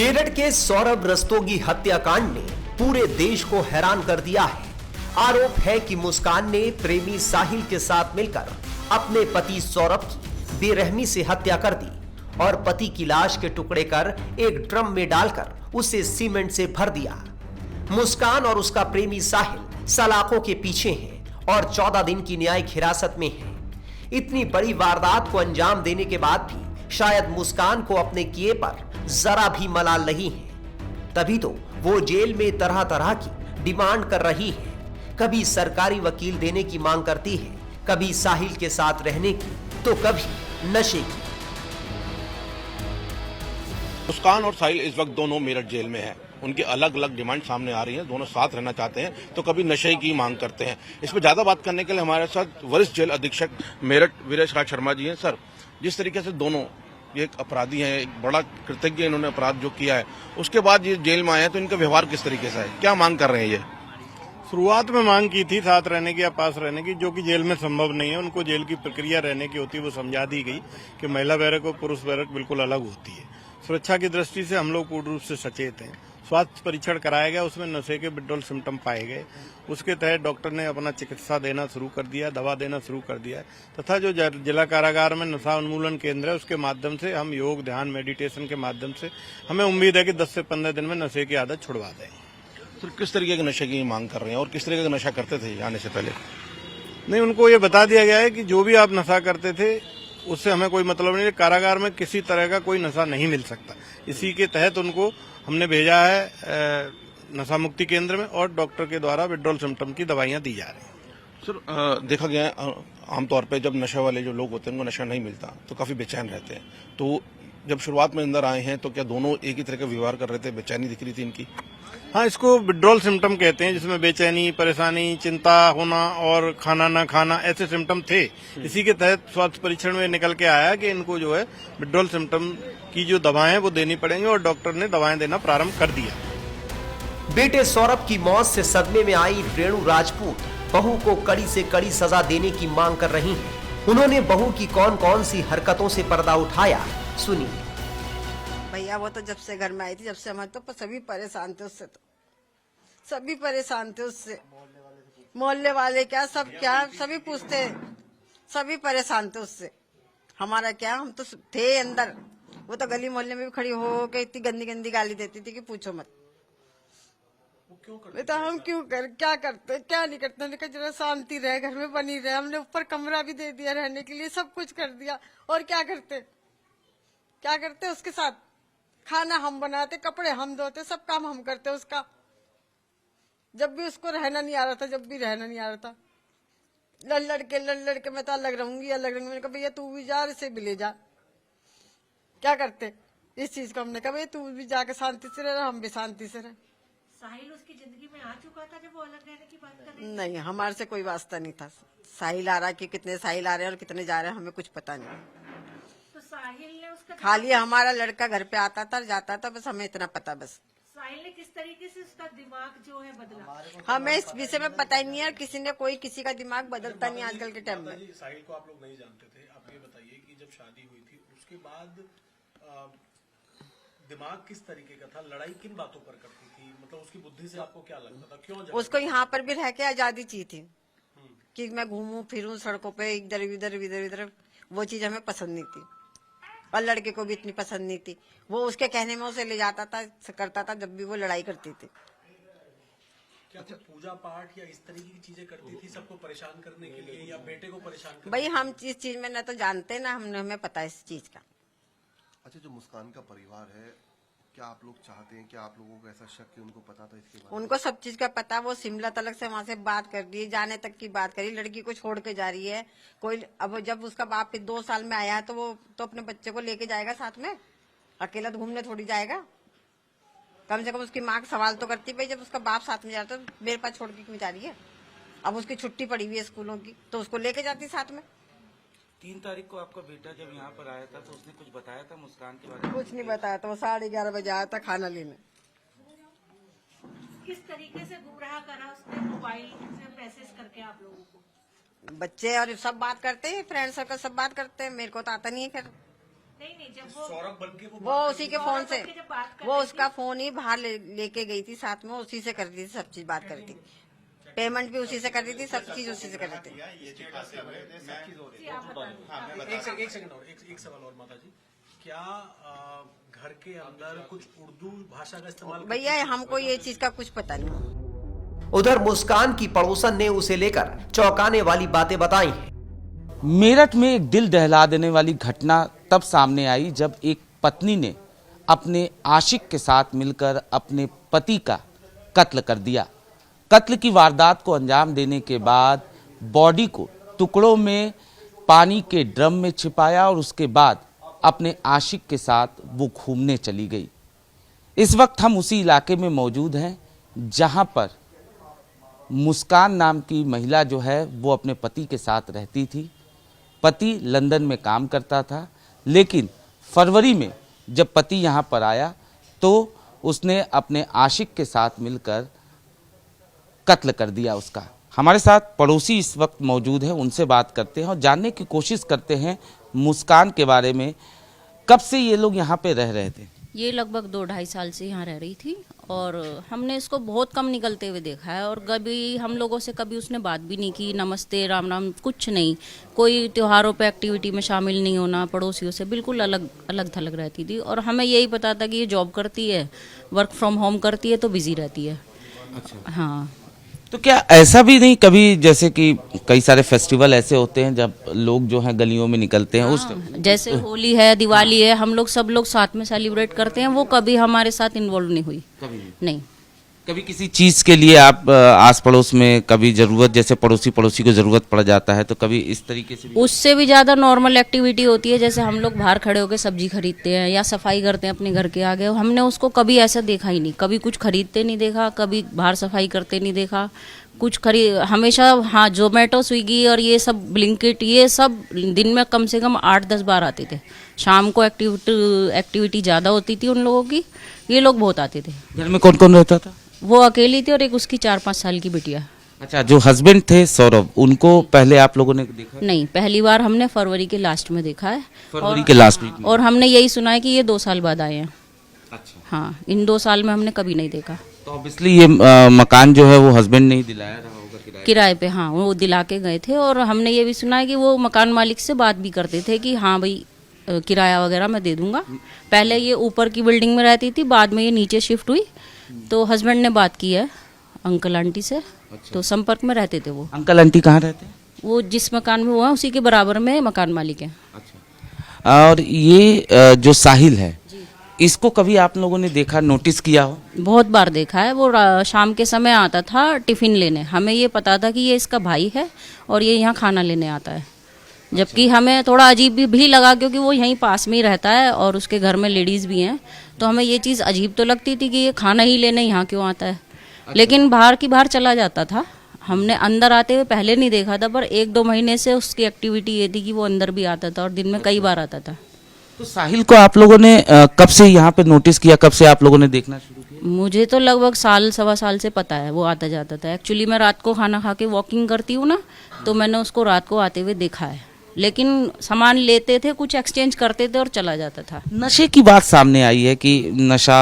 मेरठ के सौरभ रस्तोगी हत्याकांड ने पूरे देश को हैरान कर दिया है। आरोप है कि मुस्कान ने प्रेमी साहिल के साथ मिलकर अपने पति सौरभ की बेरहमी से हत्या कर दी और पति की लाश के टुकड़े कर एक ड्रम में डालकर उसे सीमेंट से भर दिया। मुस्कान और उसका प्रेमी साहिल सलाखों के पीछे हैं और 14 दिन की न्यायिक हिरासत में है। इतनी बड़ी वारदात को अंजाम देने के बाद भी शायद मुस्कान को अपने किए पर जरा भी मलाल नहीं है, तभी तो वो जेल में तरह तरह की डिमांड कर रही है। कभी सरकारी वकील देने की मांग करती है, कभी साहिल के साथ रहने की, तो कभी नशे की। मुस्कान और साहिल इस वक्त दोनों मेरठ जेल में हैं। उनकी अलग अलग डिमांड सामने आ रही है। दोनों साथ रहना चाहते हैं तो कभी नशे की मांग करते हैं। इस पर ज्यादा बात करने के लिए हमारे साथ वरिष्ठ जेल अधीक्षक मेरठ वीरेश राज शर्मा जी हैं। सर, जिस तरीके से दोनों एक अपराधी हैं, एक बड़ा कृतज्ञ इन्होंने अपराध जो किया है, उसके बाद ये जेल में आए हैं, तो इनका व्यवहार किस तरीके से है, क्या मांग कर रहे हैं? ये शुरुआत में मांग की थी साथ रहने की या पास रहने की, जो कि जेल में संभव नहीं है। उनको जेल की प्रक्रिया रहने की होती है, वो समझा दी गई कि महिला बैरक और पुरुष बैरक बिल्कुल अलग होती है। सुरक्षा की दृष्टि से हम लोग पूर्ण रूप से सचेत हैं। स्वास्थ्य परीक्षण कराया गया, उसमें नशे के विड्रॉल सिम्टम पाए गए। उसके तहत डॉक्टर ने अपना चिकित्सा देना शुरू कर दिया, दवा देना शुरू कर दिया है। तथा जो जिला कारागार में नशा उन्मूलन केंद्र है, उसके माध्यम से हम योग, ध्यान, मेडिटेशन के माध्यम से हमें उम्मीद है कि 10 से 15 दिन में नशे की आदत छुड़वा देंगे। तो किस तरीके के नशे की मांग कर रहे हैं और किस तरीके का नशा करते थे आने से पहले? नहीं, उनको ये बता दिया गया है कि जो भी आप नशा करते थे उससे हमें कोई मतलब नहीं है। कारागार में किसी तरह का कोई नशा नहीं मिल सकता। इसी के तहत उनको हमने भेजा है नशा मुक्ति केंद्र में और डॉक्टर के द्वारा विड्रॉल सिम्टम की दवाइयां दी जा रही हैं। सर, देखा गया है आमतौर पे जब नशे वाले जो लोग होते हैं उनको नशा नहीं मिलता तो काफी बेचैन रहते हैं। तो जब शुरुआत में अंदर आए हैं तो क्या दोनों एक ही तरह का व्यवहार कर रहे थे, बेचैनी दिख रही थी इनकी? हाँ, इसको विड्रॉल सिम्टम कहते हैं, जिसमें बेचैनी, परेशानी, चिंता होना और खाना न खाना, ऐसे सिम्टम थे। इसी के तहत स्वास्थ्य परीक्षण में निकल के आया कि इनको जो है विड्रॉल सिम्टम की जो दवाएं हैं वो देनी पड़ेंगी और डॉक्टर ने दवाएं देना प्रारंभ कर दिया। बेटे सौरभ की मौत से सदमे में आई रेणु राजपूत बहू को कड़ी से कड़ी सजा देने की मांग कर रही हैं। उन्होंने बहू की कौन कौन सी हरकतों से पर्दा उठाया, सुनिए। भैया वो तो जब से घर में आई थी, जब से हमारे तो सभी परेशान थे उससे, तो सभी परेशान थे उससे। मोहल्ले वाले क्या, सब क्या, सभी पूछते, सभी परेशान थे उससे। हमारा क्या, हम तो थे अंदर। वो तो गली मोहल्ले में भी खड़ी हो के इतनी गंदी गंदी गाली देती थी कि पूछो मत। बेटा हम क्यों कर, क्या करते, क्या नहीं करते। हमने कहा जरा शांति रहे, घर में बनी रहे। हमने ऊपर कमरा भी दे दिया रहने के लिए, सब कुछ कर दिया। और क्या करते, क्या करते उसके साथ? खाना हम बनाते, कपड़े हम धोते, सब काम हम करते उसका। जब भी उसको रहना नहीं आ रहा था, जब भी रहना नहीं आ रहा था, लड़ लड़ के मैं तो अलग रहूंगी, अलग रहूंगी। मैंने कहा भैया तू भी जा, इसे भी ले जा। क्या करते इस चीज को? हमने कहा भैया तू भी जाके शांति से रह, हम भी शांति से रहे। साहिल उसकी जिंदगी में आ चुका था जब वो अलग रहने की बात कर रही थी? नहीं, हमारे से कोई वास्ता नहीं था। साहिल आ रहा कि कितने साहिल आ रहे हैं और कितने जा रहे हैं, हमें कुछ पता नहीं। तो साहिल ने उसका खाली हमारा लड़का घर पे आता था, जाता था, बस हमें इतना पता। बस साहिल ने किस तरीके से उसका दिमाग जो है बदला, हमें इस विषय में पता ही नहीं है। किसी ने कोई किसी का दिमाग बदलता नहीं आजकल के टाइम में। साहिल को आप लोग नहीं जानते थे, आप ये बताइए कि जब शादी हुई थी उसके बाद दिमाग किस तरीके का था? लड़ाई किन बातों पर करती थी? मतलब उसकी बुद्धि से आपको क्या लगता था? क्यों उसको यहाँ पर भी रह के आजादी चाहिए थी कि मैं घूमूं फिरूं सड़कों पे, इधर इधर इधर इधर। वो चीज हमें पसंद नहीं थी और लड़के को भी इतनी पसंद नहीं थी। वो उसके कहने में उसे ले जाता था, करता था जब भी वो लड़ाई करती थी। क्या पूजा पाठ या इस तरीके की चीजें करती थी सबको परेशान करने के लिए, या बेटे को परेशान करने? भाई हम इस चीज में न तो जानते ना हमें पता है इस चीज का। अच्छा, जो मुस्कान का परिवार है, क्या आप लोग चाहते हैं, क्या आप लोगों को ऐसा शक कि उनको पता था इसके बारे में? उनको सब चीज का पता। वो शिमला तलक से वहाँ से बात कर दी, जाने तक की बात करी। लड़की को छोड़ के जा रही है कोई। अब जब उसका बाप 2 साल में आया है तो वो तो अपने बच्चे को लेके जाएगा साथ में, अकेला घूमने थोड़ी जाएगा। कम से कम उसकी माँ का सवाल तो करती, भाई जब उसका बाप साथ में जाता तो मेरे पास छोड़ के क्यों जा रही है? अब उसकी छुट्टी पड़ी हुई है स्कूलों की, तो उसको लेके जाती साथ में। 3 तारीख को आपका बेटा जब यहाँ पर आया था तो उसने कुछ बताया था मुस्कान के बारे में? कुछ नहीं बताया था। वो 11:30 बजे आया था खाना लेने। किस तरीके से गुमराह करा उसने मोबाइल से मैसेज करके आप लोगों को? बच्चे और सब बात करते हैं, फ्रेंड सर्कल सब बात करते हैं। मेरे को तो आता नहीं है। खैर नहीं जब वो सौरभ बन के वो उसी के फोन से, जब बात कर वो उसका फोन ही बाहर लेके गई थी साथ में, उसी से कर दी थी सब चीज, बात करती थी, पेमेंट भी उसी से कर दी थी, सब चीज उसी से कर दी थी। एक सेकंड और एक सवाल और माता जी, क्या घर के अंदर कुछ उर्दू भाषा का इस्तेमाल? भैया हमको ये चीज का कुछ पता नहीं। उधर मुस्कान की पड़ोसन ने उसे लेकर चौंकाने वाली बातें बताई हैं। मेरठ में एक दिल दहला देने वाली घटना तब सामने आई जब एक पत्नी ने अपने आशिक के साथ मिलकर अपने पति का कत्ल कर दिया। कत्ल की वारदात को अंजाम देने के बाद बॉडी को टुकड़ों में पानी के ड्रम में छिपाया और उसके बाद अपने आशिक के साथ वो घूमने चली गई। इस वक्त हम उसी इलाके में मौजूद हैं जहां पर मुस्कान नाम की महिला जो है वो अपने पति के साथ रहती थी। पति लंदन में काम करता था, लेकिन फरवरी में जब पति यहां पर आया तो उसने अपने आशिक के साथ मिलकर कत्ल कर दिया उसका। हमारे साथ पड़ोसी इस वक्त मौजूद हैं, उनसे बात करते हैं और जानने की कोशिश करते हैं मुस्कान के बारे में। कब से ये लोग यहाँ पे रह रहे थे? ये लगभग 2-2.5 साल से यहाँ रह रही थी और हमने इसको बहुत कम निकलते हुए देखा है और कभी हम लोगों से कभी उसने बात भी नहीं की, नमस्ते राम राम कुछ नहीं, कोई त्योहारों पे एक्टिविटी में शामिल नहीं होना, पड़ोसियों से बिल्कुल अलग थलग रहती थी। और हमें यही पता था कि ये जॉब करती है, वर्क फ्रॉम होम करती है तो बिजी रहती है। अच्छा। हाँ, तो क्या ऐसा भी नहीं कभी, जैसे कि कई सारे फेस्टिवल ऐसे होते हैं जब लोग जो हैं गलियों में निकलते हैं उस जैसे होली है, दिवाली है, हम लोग सब लोग साथ में सेलिब्रेट करते हैं, वो कभी हमारे साथ इन्वॉल्व नहीं हुई। कभी नहीं। कभी किसी चीज के लिए आप आस पड़ोस में कभी जरूरत, जैसे पड़ोसी को जरूरत पड़ जाता है तो कभी इस तरीके से भी? उससे भी ज्यादा नॉर्मल एक्टिविटी होती है, जैसे हम लोग बाहर खड़े होकर सब्जी खरीदते हैं या सफाई करते हैं अपने घर के आगे, हमने उसको कभी ऐसा देखा ही नहीं, कभी कुछ खरीदते नहीं देखा, कभी बाहर सफाई करते नहीं देखा, कुछ हमेशा हाँ जोमेटो, स्विगी और ये सब ब्लिंकिट, ये सब दिन में कम से कम 8-10 बार आते थे। शाम को एक्टिविटी ज़्यादा होती थी उन लोगों की, ये लोग बहुत आते थे। घर में कौन कौन रहता था? वो अकेली थी और एक उसकी 4-5 साल की बिटिया। अच्छा, जो हस्बैंड थे सौरभ, उनको पहले आप लोगों ने देखा? नहीं, पहली बार हमने फरवरी के लास्ट में देखा है। फरवरी के लास्ट वीक में। और हमने यही सुना है कि ये 2 साल बाद आए हैं। अच्छा। हाँ, इन 2 साल में हमने कभी नहीं देखा। तो ऑब्वियसली ये मकान जो है वो हस्बैंड ने ही दिलाया रहा होगा किराए पे। हाँ, वो दिला के गए थे और हमने ये भी सुना है कि वो मकान मालिक से बात भी करते थे कि हाँ भाई किराया वगैरह मैं दे दूंगा। पहले ये ऊपर की बिल्डिंग में रहती थी, बाद में ये नीचे शिफ्ट हुई, तो हस्बैंड ने बात की है अंकल आंटी से। अच्छा। तो संपर्क में रहते थे वो। अंकल आंटी कहाँ रहते हैं? वो जिस मकान में हुआ उसी के बराबर में मकान मालिक है। अच्छा। और ये जो साहिल है, इसको कभी आप लोगों ने देखा, नोटिस किया हो? बहुत बार देखा है। वो शाम के समय आता था टिफिन लेने, हमें ये पता था कि ये इसका भाई है और ये यहाँ खाना लेने आता है। जबकि हमें थोड़ा अजीब भी लगा क्योंकि वो यहीं पास में ही रहता है और उसके घर में लेडीज़ भी हैं, तो हमें ये चीज़ अजीब तो लगती थी कि ये खाना ही लेने यहाँ क्यों आता है। लेकिन बाहर चला जाता था। हमने अंदर आते हुए पहले नहीं देखा था, पर 1-2 महीने से उसकी एक्टिविटी ये थी कि वो अंदर भी आता था और दिन में कई बार आता था। तो साहिल को आप लोगों ने कब से यहाँ पे नोटिस किया, कब से आप लोगों ने देखना शुरू किया? मुझे तो लगभग 1-1.25 साल से पता है वो आता जाता था। एक्चुअली मैं रात को खाना खा के वॉकिंग करती हूँ ना, तो मैंने उसको रात को आते हुए देखा है। लेकिन सामान लेते थे, कुछ एक्सचेंज करते थे और चला जाता था। नशे की बात सामने आई है कि नशा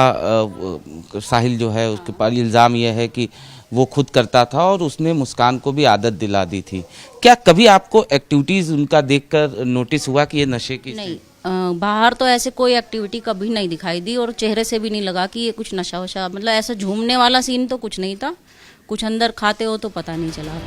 साहिल जो है उसके पास इल्ज़ाम यह है कि वो खुद करता था और उसने मुस्कान को भी आदत दिला दी थी। क्या कभी आपको एक्टिविटीज़ उनका देखकर नोटिस हुआ कि ये नशे की? नहीं, बाहर तो ऐसे कोई एक्टिविटी कभी नहीं दिखाई दी और चेहरे से भी नहीं लगा कि ये कुछ नशा वशा, मतलब ऐसा झूमने वाला सीन तो कुछ नहीं था। कुछ अंदर खाते हो तो पता नहीं चला।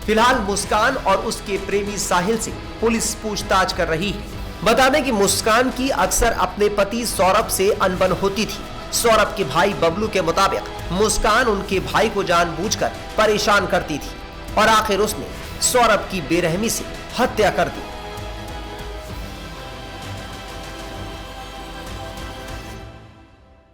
फिलहाल मुस्कान और उसके प्रेमी साहिल से पुलिस पूछताछ कर रही है। बता दें कि मुस्कान की अक्सर अपने पति सौरभ से अनबन होती थी। सौरभ के भाई बबलू के मुताबिक मुस्कान उनके भाई को जानबूझकर परेशान करती थी और आखिर उसने सौरभ की बेरहमी से हत्या कर दी।